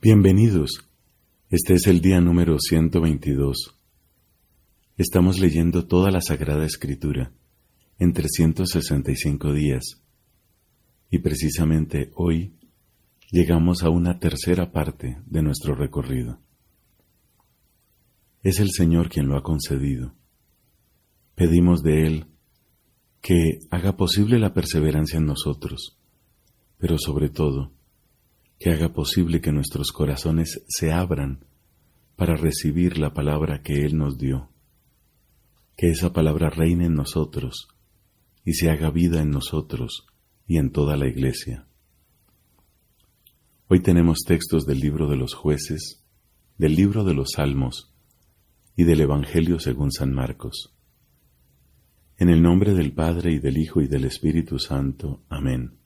Bienvenidos. Este es el día número 122. Estamos leyendo toda la Sagrada Escritura en 365 días. Y precisamente hoy llegamos a una tercera parte de nuestro recorrido. Es el Señor quien lo ha concedido. Pedimos de Él que haga posible la perseverancia en nosotros, pero sobre todo, que haga posible que nuestros corazones se abran para recibir la palabra que Él nos dio, que esa palabra reine en nosotros y se haga vida en nosotros y en toda la Iglesia. Hoy tenemos textos del libro de los Jueces, del libro de los Salmos y del Evangelio según San Marcos. En el nombre del Padre y del Hijo y del Espíritu Santo. Amén.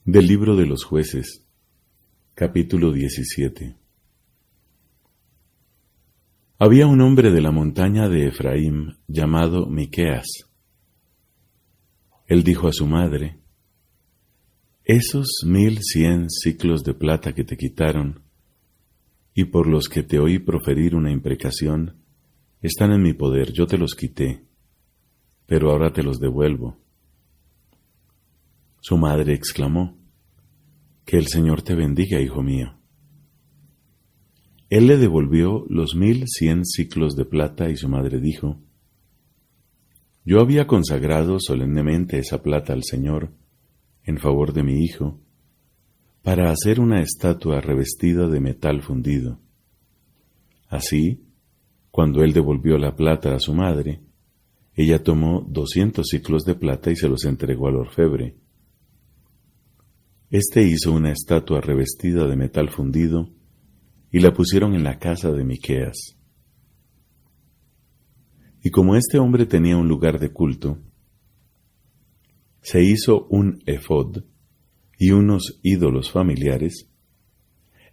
Del libro de los Jueces, capítulo 17. Había un hombre de la montaña de Efraín llamado Miqueas. Él dijo a su madre: «Esos 1100 siclos de plata que te quitaron, y por los que te oí proferir una imprecación, están en mi poder, yo te los quité, pero ahora te los devuelvo». Su madre exclamó: «Que el Señor te bendiga, hijo mío». Él le devolvió los 1100 siclos de plata y su madre dijo: «Yo había consagrado solemnemente esa plata al Señor en favor de mi hijo, para hacer una estatua revestida de metal fundido». Así, cuando él devolvió la plata a su madre, ella tomó 200 siclos de plata y se los entregó al orfebre. Este hizo una estatua revestida de metal fundido y la pusieron en la casa de Miqueas. Y como este hombre tenía un lugar de culto, se hizo un efod y unos ídolos familiares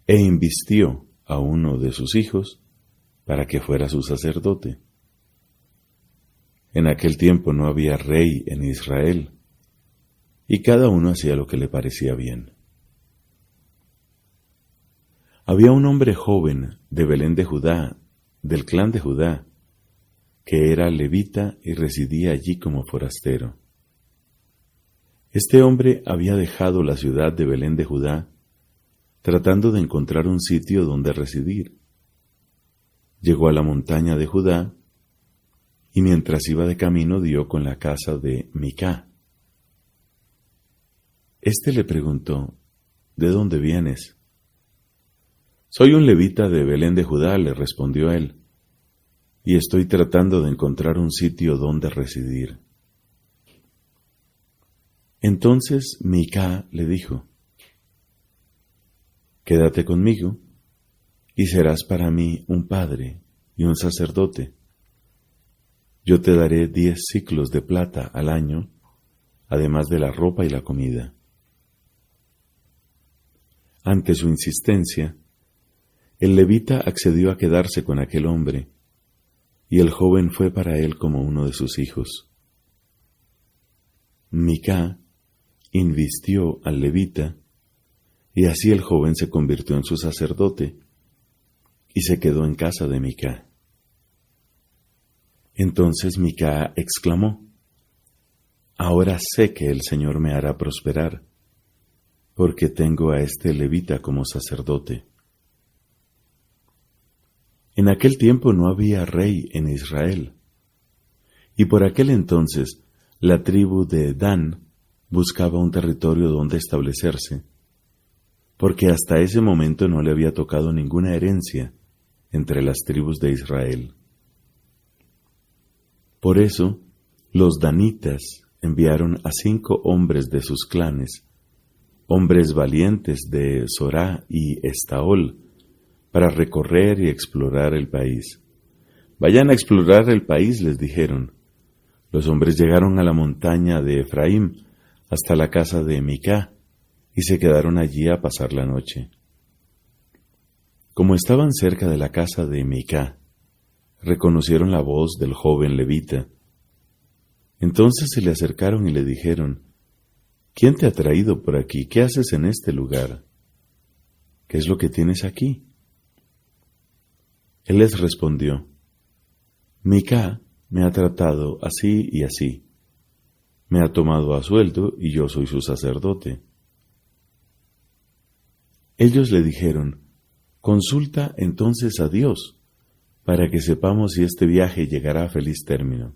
e invistió a uno de sus hijos para que fuera su sacerdote. En aquel tiempo no había rey en Israel, y cada uno hacía lo que le parecía bien. Había un hombre joven de Belén de Judá, del clan de Judá, que era levita y residía allí como forastero. Este hombre había dejado la ciudad de Belén de Judá, tratando de encontrar un sitio donde residir. Llegó a la montaña de Judá, y mientras iba de camino dio con la casa de Micá. Este le preguntó: «¿De dónde vienes?». «Soy un levita de Belén de Judá», le respondió él, «y estoy tratando de encontrar un sitio donde residir». Entonces Micá le dijo: «Quédate conmigo, y serás para mí un padre y un sacerdote. Yo te daré 10 siclos de plata al año, además de la ropa y la comida». Ante su insistencia, el levita accedió a quedarse con aquel hombre, y el joven fue para él como uno de sus hijos. Micá invistió al levita, y así el joven se convirtió en su sacerdote, y se quedó en casa de Micá. Entonces Micá exclamó: «Ahora sé que el Señor me hará prosperar, porque tengo a este levita como sacerdote». En aquel tiempo no había rey en Israel, y por aquel entonces la tribu de Dan buscaba un territorio donde establecerse, porque hasta ese momento no le había tocado ninguna herencia entre las tribus de Israel. Por eso, los danitas enviaron a 5 hombres de sus clanes, hombres valientes de Zorá y Estaol, para recorrer y explorar el país. «Vayan a explorar el país», les dijeron. Los hombres llegaron a la montaña de Efraín, hasta la casa de Micá, y se quedaron allí a pasar la noche. Como estaban cerca de la casa de Micá, reconocieron la voz del joven levita. Entonces se le acercaron y le dijeron: ¿quién te ha traído por aquí? ¿Qué haces en este lugar? ¿Qué es lo que tienes aquí? Él les respondió, Micá me ha tratado así y así. Me ha tomado a sueldo y yo soy su sacerdote. Ellos le dijeron, consulta entonces a Dios, para que sepamos si este viaje llegará a feliz término.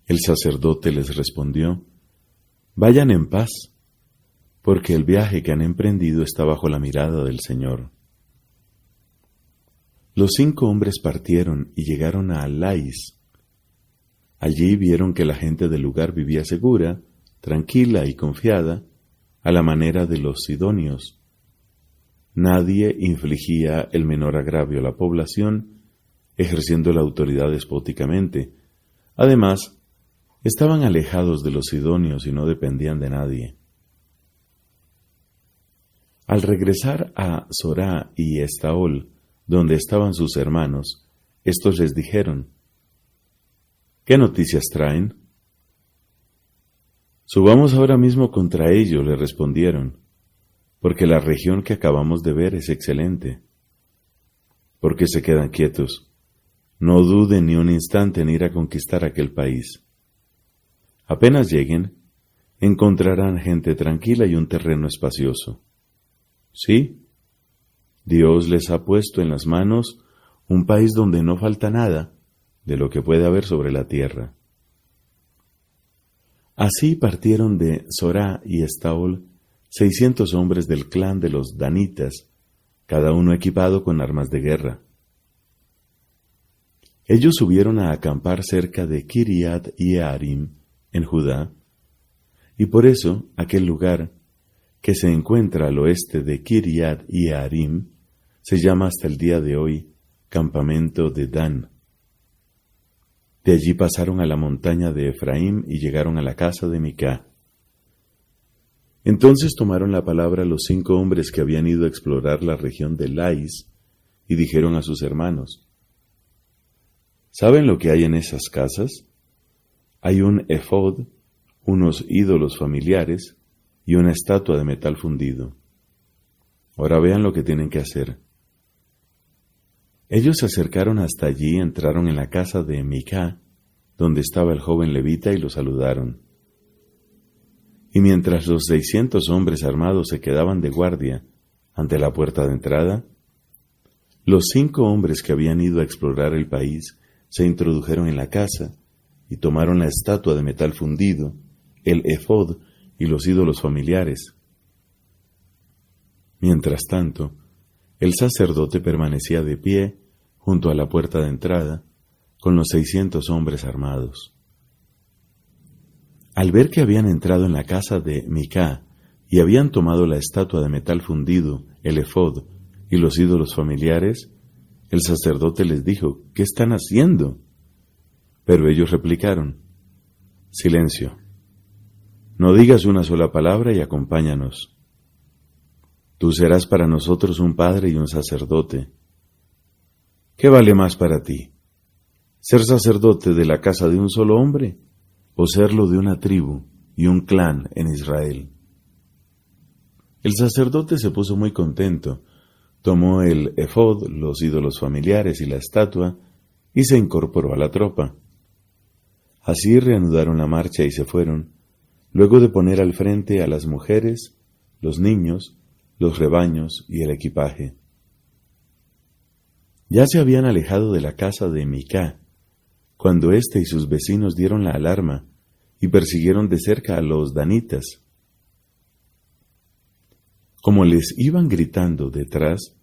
El sacerdote les respondió, vayan en paz, porque el viaje que han emprendido está bajo la mirada del Señor. Los 5 hombres partieron y llegaron a Lais. Allí vieron que la gente del lugar vivía segura, tranquila y confiada, a la manera de los sidonios. Nadie infligía el menor agravio a la población, ejerciendo la autoridad despóticamente. Además, estaban alejados de los sidonios y no dependían de nadie. Al regresar a Sorá y Estaol, donde estaban sus hermanos, estos les dijeron, ¿qué noticias traen? Subamos ahora mismo contra ellos, le respondieron, porque la región que acabamos de ver es excelente. ¿Por qué se quedan quietos? No duden ni un instante en ir a conquistar aquel país. Apenas lleguen, encontrarán gente tranquila y un terreno espacioso. Sí, Dios les ha puesto en las manos un país donde no falta nada de lo que puede haber sobre la tierra. Así partieron de Sorá y Estaol 600 hombres del clan de los danitas, cada uno equipado con armas de guerra. Ellos subieron a acampar cerca de Kiriat Yearim, en Judá, y por eso aquel lugar, que se encuentra al oeste de Kiriat Yearim, se llama hasta el día de hoy Campamento de Dan. De allí pasaron a la montaña de Efraín y llegaron a la casa de Micá. Entonces tomaron la palabra los 5 hombres que habían ido a explorar la región de Lais y dijeron a sus hermanos, ¿saben lo que hay en esas casas? Hay un efod, unos ídolos familiares y una estatua de metal fundido. Ahora vean lo que tienen que hacer. Ellos se acercaron hasta allí y entraron en la casa de Micá, donde estaba el joven levita, y lo saludaron. Y mientras los 600 hombres armados se quedaban de guardia ante la puerta de entrada, los 5 hombres que habían ido a explorar el país se introdujeron en la casa y tomaron la estatua de metal fundido, el efod y los ídolos familiares. Mientras tanto, el sacerdote permanecía de pie junto a la puerta de entrada con los 600 hombres armados. Al ver que habían entrado en la casa de Micá y habían tomado la estatua de metal fundido, el efod y los ídolos familiares, el sacerdote les dijo, ¿qué están haciendo? Pero ellos replicaron, silencio, no digas una sola palabra y acompáñanos. Tú serás para nosotros un padre y un sacerdote. ¿Qué vale más para ti? ¿Ser sacerdote de la casa de un solo hombre o serlo de una tribu y un clan en Israel? El sacerdote se puso muy contento, tomó el efod, los ídolos familiares y la estatua y se incorporó a la tropa. Así reanudaron la marcha y se fueron, luego de poner al frente a las mujeres, los niños, los rebaños y el equipaje. Ya se habían alejado de la casa de Micá, cuando éste y sus vecinos dieron la alarma y persiguieron de cerca a los danitas. Como les iban gritando detrás,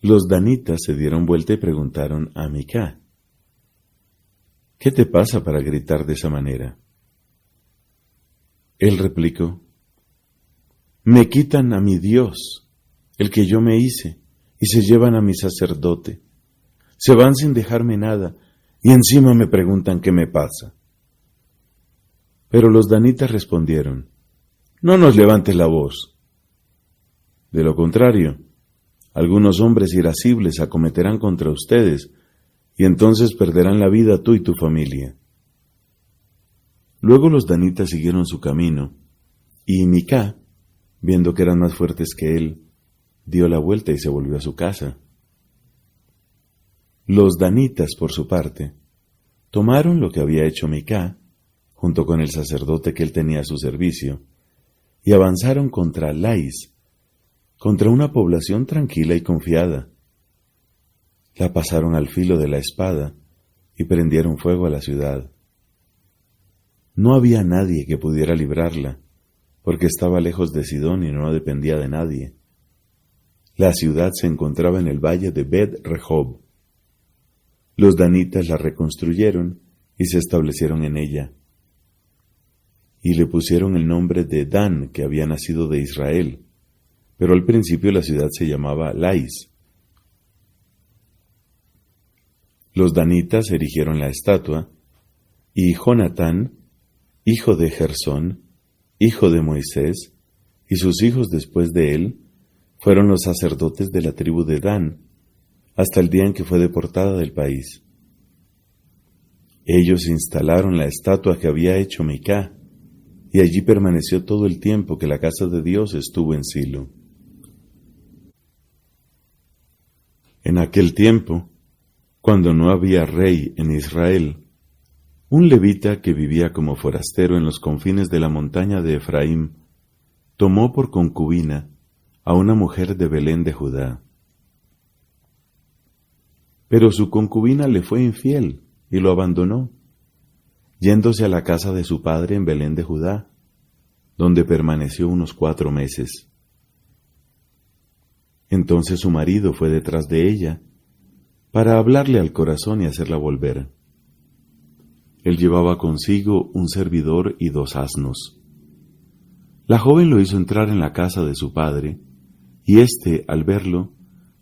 los danitas se dieron vuelta y preguntaron a Micá, ¿qué te pasa para gritar de esa manera? Él replicó, me quitan a mi Dios, el que yo me hice, y se llevan a mi sacerdote. Se van sin dejarme nada, y encima me preguntan qué me pasa. Pero los danitas respondieron, no nos levantes la voz. De lo contrario, algunos hombres irascibles acometerán contra ustedes, y entonces perderán la vida tú y tu familia. Luego los danitas siguieron su camino, y Micá, viendo que eran más fuertes que él, dio la vuelta y se volvió a su casa. Los danitas, por su parte, tomaron lo que había hecho Micá, junto con el sacerdote que él tenía a su servicio, y avanzaron contra Lais, contra una población tranquila y confiada. La pasaron al filo de la espada y prendieron fuego a la ciudad. No había nadie que pudiera librarla, porque estaba lejos de Sidón y no dependía de nadie. La ciudad se encontraba en el valle de Bet-Rehob. Los danitas la reconstruyeron y se establecieron en ella. Y le pusieron el nombre de Dan, que había nacido de Israel, pero al principio la ciudad se llamaba Lais. Los danitas erigieron la estatua, y Jonatán, hijo de Gersón, hijo de Moisés, y sus hijos después de él, fueron los sacerdotes de la tribu de Dan, hasta el día en que fue deportada del país. Ellos instalaron la estatua que había hecho Micá, y allí permaneció todo el tiempo que la casa de Dios estuvo en Silo. En aquel tiempo, cuando no había rey en Israel, un levita que vivía como forastero en los confines de la montaña de Efraín, tomó por concubina a una mujer de Belén de Judá. Pero su concubina le fue infiel y lo abandonó, yéndose a la casa de su padre en Belén de Judá, donde permaneció unos 4 meses. Entonces su marido fue detrás de ella, para hablarle al corazón y hacerla volver. Él llevaba consigo un servidor y 2 asnos. La joven lo hizo entrar en la casa de su padre, y éste, al verlo,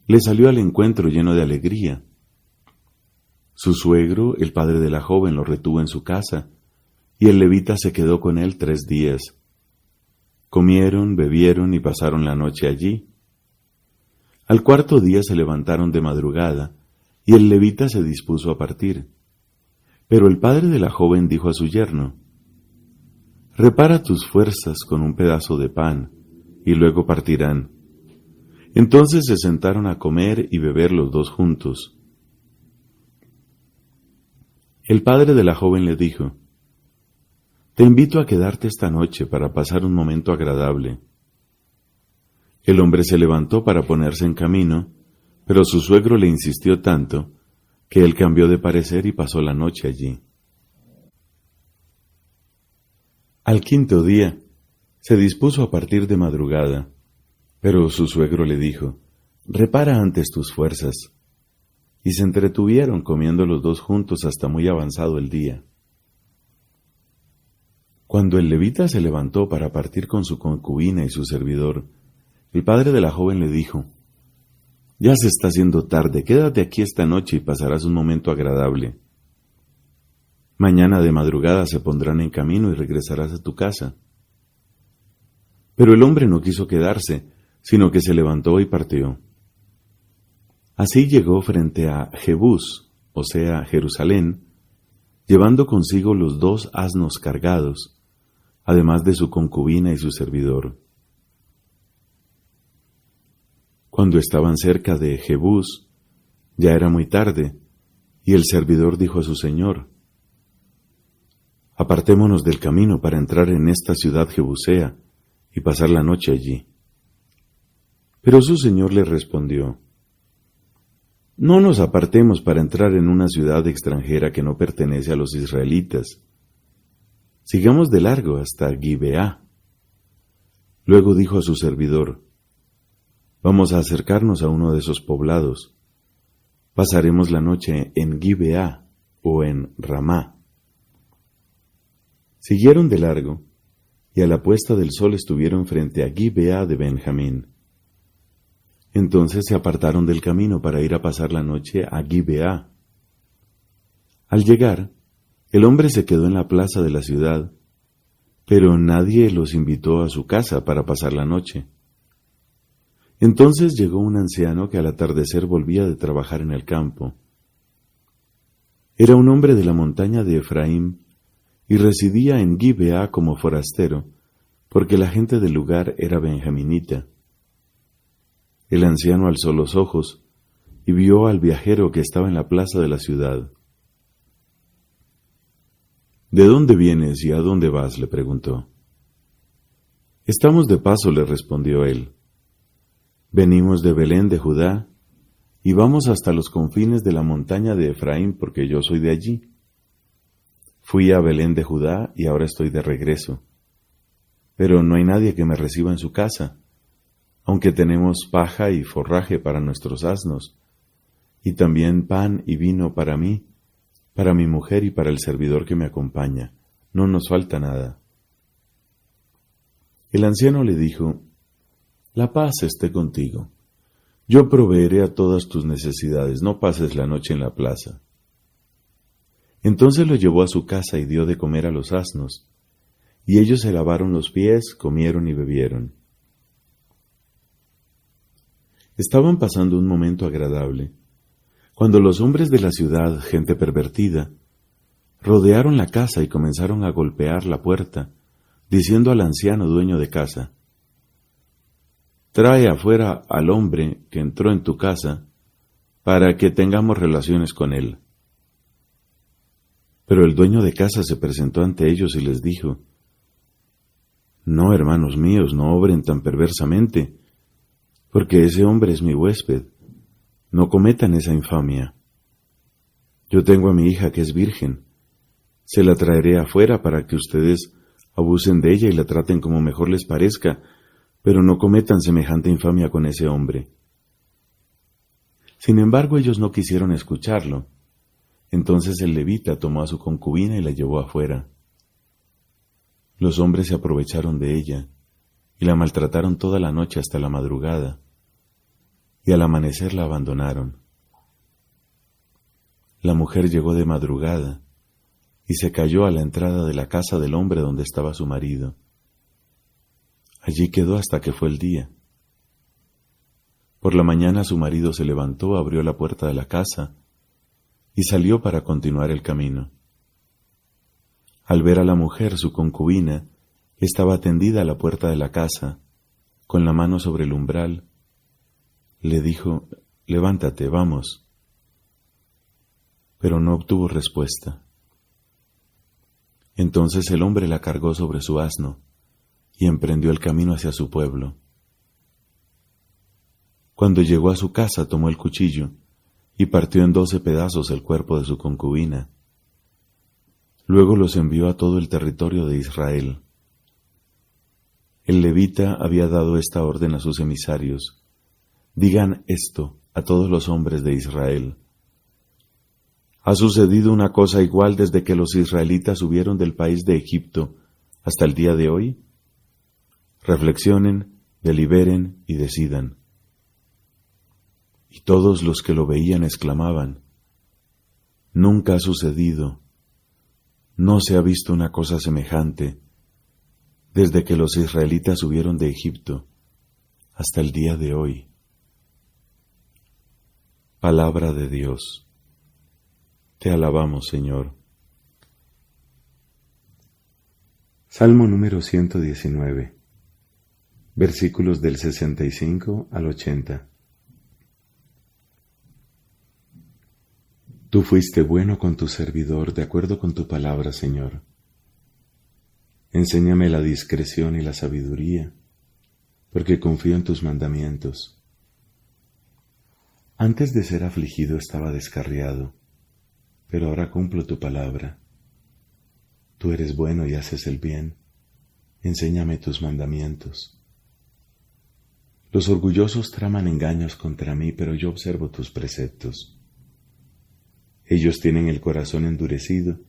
le salió al encuentro lleno de alegría. Su suegro, el padre de la joven, lo retuvo en su casa, y el levita se quedó con él 3 días. Comieron, bebieron y pasaron la noche allí. Al 4º día se levantaron de madrugada, y el levita se dispuso a partir. Pero el padre de la joven dijo a su yerno: «Repara tus fuerzas con un pedazo de pan, y luego partirán». Entonces se sentaron a comer y beber los 2 juntos. El padre de la joven le dijo: «Te invito a quedarte esta noche para pasar un momento agradable». El hombre se levantó para ponerse en camino, pero su suegro le insistió tanto que él cambió de parecer y pasó la noche allí. Al 5º día se dispuso a partir de madrugada, pero su suegro le dijo: «Repara antes tus fuerzas». Y se entretuvieron comiendo los 2 juntos hasta muy avanzado el día. Cuando el levita se levantó para partir con su concubina y su servidor, el padre de la joven le dijo: «Ya se está haciendo tarde, quédate aquí esta noche y pasarás un momento agradable. Mañana de madrugada se pondrán en camino y regresarás a tu casa». Pero el hombre no quiso quedarse, sino que se levantó y partió. Así llegó frente a Jebús, o sea, Jerusalén, llevando consigo los 2 asnos cargados, además de su concubina y su servidor. Cuando estaban cerca de Jebús, ya era muy tarde, y el servidor dijo a su señor: «Apartémonos del camino para entrar en esta ciudad jebusea y pasar la noche allí». Pero su señor le respondió: «No nos apartemos para entrar en una ciudad extranjera que no pertenece a los israelitas. Sigamos de largo hasta Gibeá». Luego dijo a su servidor: «Vamos a acercarnos a uno de esos poblados. Pasaremos la noche en Gibeá o en Ramá». Siguieron de largo, y a la puesta del sol estuvieron frente a Gibeá de Benjamín. Entonces se apartaron del camino para ir a pasar la noche a Gibeá. Al llegar, el hombre se quedó en la plaza de la ciudad, pero nadie los invitó a su casa para pasar la noche. Entonces llegó un anciano que al atardecer volvía de trabajar en el campo. Era un hombre de la montaña de Efraín, y residía en Gibeá como forastero, porque la gente del lugar era benjaminita. El anciano alzó los ojos y vio al viajero que estaba en la plaza de la ciudad. ¿De dónde vienes y a dónde vas?, le preguntó. Estamos de paso, le respondió él. Venimos de Belén de Judá y vamos hasta los confines de la montaña de Efraín, porque yo soy de allí. Fui a Belén de Judá y ahora estoy de regreso. Pero no hay nadie que me reciba en su casa, aunque tenemos paja y forraje para nuestros asnos, y también pan y vino para mí, para mi mujer y para el servidor que me acompaña. No nos falta nada. El anciano le dijo, La paz esté contigo. Yo proveeré a todas tus necesidades, no pases la noche en la plaza. Entonces lo llevó a su casa y dio de comer a los asnos, y ellos se lavaron los pies, comieron y bebieron. Estaban pasando un momento agradable, cuando los hombres de la ciudad, gente pervertida, rodearon la casa y comenzaron a golpear la puerta, diciendo al anciano dueño de casa, «Trae afuera al hombre que entró en tu casa, para que tengamos relaciones con él». Pero el dueño de casa se presentó ante ellos y les dijo, «No, hermanos míos, no obren tan perversamente, porque ese hombre es mi huésped. No cometan esa infamia. Yo tengo a mi hija que es virgen. Se la traeré afuera para que ustedes abusen de ella y la traten como mejor les parezca, pero no cometan semejante infamia con ese hombre». Sin embargo, ellos no quisieron escucharlo. Entonces el levita tomó a su concubina y la llevó afuera. Los hombres se aprovecharon de ella y la maltrataron toda la noche hasta la madrugada, y al amanecer la abandonaron. La mujer llegó de madrugada y se cayó a la entrada de la casa del hombre donde estaba su marido. Allí quedó hasta que fue el día. Por la mañana su marido se levantó, abrió la puerta de la casa y salió para continuar el camino. Al ver a la mujer, su concubina, estaba tendida a la puerta de la casa, con la mano sobre el umbral, le dijo, «Levántate, vamos». Pero no obtuvo respuesta. Entonces el hombre la cargó sobre su asno y emprendió el camino hacia su pueblo. Cuando llegó a su casa, tomó el cuchillo y partió en 12 pedazos el cuerpo de su concubina. Luego los envió a todo el territorio de Israel. El levita había dado esta orden a sus emisarios: «Digan esto a todos los hombres de Israel. ¿Ha sucedido una cosa igual desde que los israelitas subieron del país de Egipto hasta el día de hoy? Reflexionen, deliberen y decidan». Y todos los que lo veían exclamaban: «Nunca ha sucedido, no se ha visto una cosa semejante desde que los israelitas subieron de Egipto hasta el día de hoy». Palabra de Dios. Te alabamos, Señor. Salmo número 119, versículos del 65 al 80. Tú fuiste bueno con tu servidor, de acuerdo con tu palabra, Señor. Enséñame la discreción y la sabiduría, porque confío en tus mandamientos. Antes de ser afligido estaba descarriado, pero ahora cumplo tu palabra. Tú eres bueno y haces el bien. Enséñame tus mandamientos. Los orgullosos traman engaños contra mí, pero yo observo tus preceptos. Ellos tienen el corazón endurecido,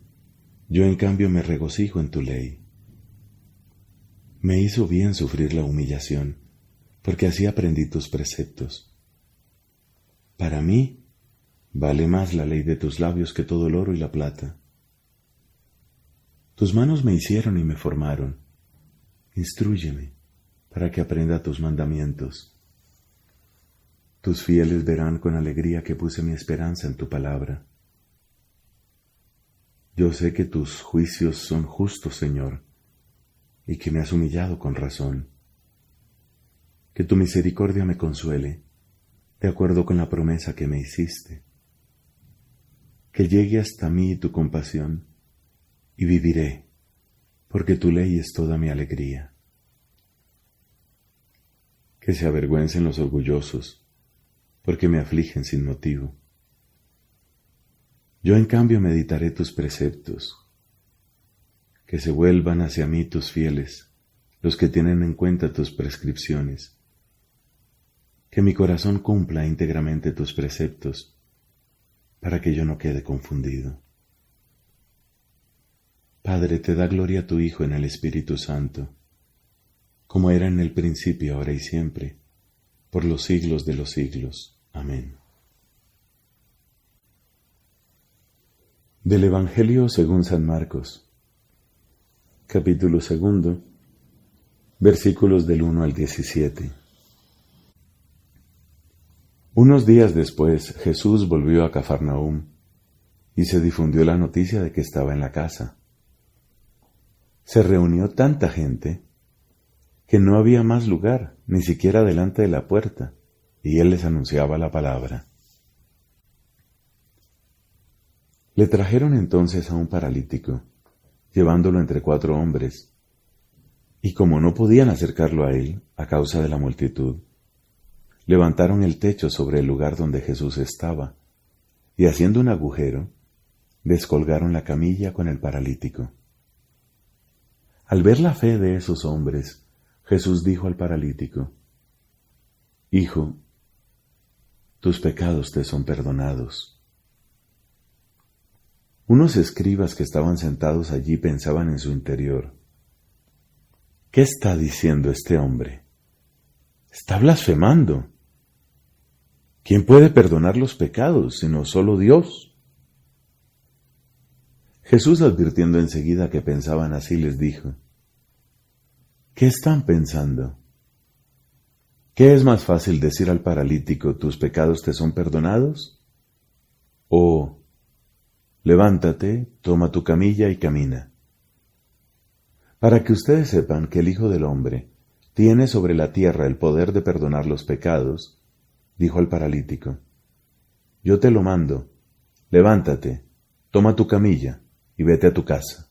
yo en cambio me regocijo en tu ley. Me hizo bien sufrir la humillación, porque así aprendí tus preceptos. Para mí, vale más la ley de tus labios que todo el oro y la plata. Tus manos me hicieron y me formaron. Instrúyeme para que aprenda tus mandamientos. Tus fieles verán con alegría que puse mi esperanza en tu palabra. Yo sé que tus juicios son justos, Señor, y que me has humillado con razón. Que tu misericordia me consuele, de acuerdo con la promesa que me hiciste. Que llegue hasta mí tu compasión, y viviré, porque tu ley es toda mi alegría. Que se avergüencen los orgullosos, porque me afligen sin motivo. Yo en cambio meditaré tus preceptos. Que se vuelvan hacia mí tus fieles, los que tienen en cuenta tus prescripciones. Que mi corazón cumpla íntegramente tus preceptos, para que yo no quede confundido. Padre, te da gloria a tu Hijo en el Espíritu Santo, como era en el principio, ahora y siempre, por los siglos de los siglos. Amén. Del Evangelio según San Marcos, capítulo 2, versículos del 1 al 17. Unos días después, Jesús volvió a Cafarnaúm, y se difundió la noticia de que estaba en la casa. Se reunió tanta gente que no había más lugar, ni siquiera delante de la puerta, y él les anunciaba la palabra. Le trajeron entonces a un paralítico, llevándolo entre 4 hombres, y como no podían acercarlo a él, a causa de la multitud, levantaron el techo sobre el lugar donde Jesús estaba, y haciendo un agujero, descolgaron la camilla con el paralítico. Al ver la fe de esos hombres, Jesús dijo al paralítico: Hijo, tus pecados te son perdonados. Unos escribas que estaban sentados allí pensaban en su interior: ¿qué está diciendo este hombre? Está blasfemando. ¿Quién puede perdonar los pecados sino solo Dios? Jesús, advirtiendo enseguida que pensaban así, les dijo: ¿qué están pensando? ¿Qué es más fácil decir al paralítico: tus pecados te son perdonados? ¿O levántate, toma tu camilla y camina? Para que ustedes sepan que el Hijo del Hombre tiene sobre la tierra el poder de perdonar los pecados, dijo al paralítico: yo te lo mando, levántate, toma tu camilla y vete a tu casa.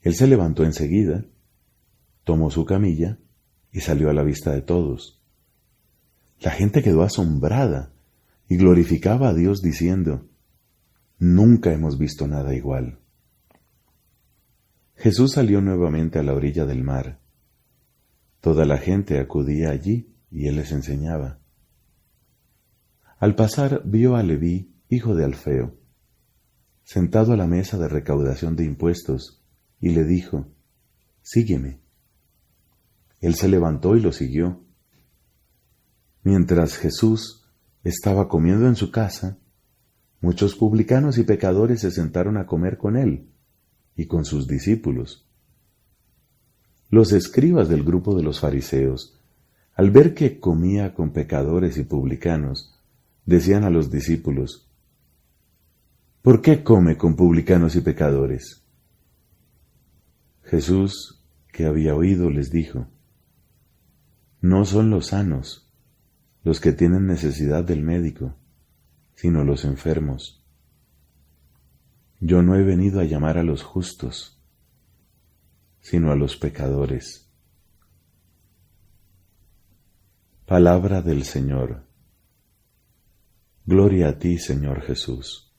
Él se levantó enseguida, tomó su camilla y salió a la vista de todos. La gente quedó asombrada y glorificaba a Dios diciendo: nunca hemos visto nada igual. Jesús salió nuevamente a la orilla del mar. Toda la gente acudía allí y él les enseñaba. Al pasar vio a Leví, hijo de Alfeo, sentado a la mesa de recaudación de impuestos, y le dijo: sígueme. Él se levantó y lo siguió. Mientras Jesús estaba comiendo en su casa, muchos publicanos y pecadores se sentaron a comer con él y con sus discípulos. Los escribas del grupo de los fariseos, al ver que comía con pecadores y publicanos, decían a los discípulos: ¿por qué come con publicanos y pecadores? Jesús, que había oído, les dijo: no son los sanos los que tienen necesidad del médico, sino los enfermos. Yo no he venido a llamar a los justos, sino a los pecadores. Palabra del Señor. Gloria a ti, Señor Jesús.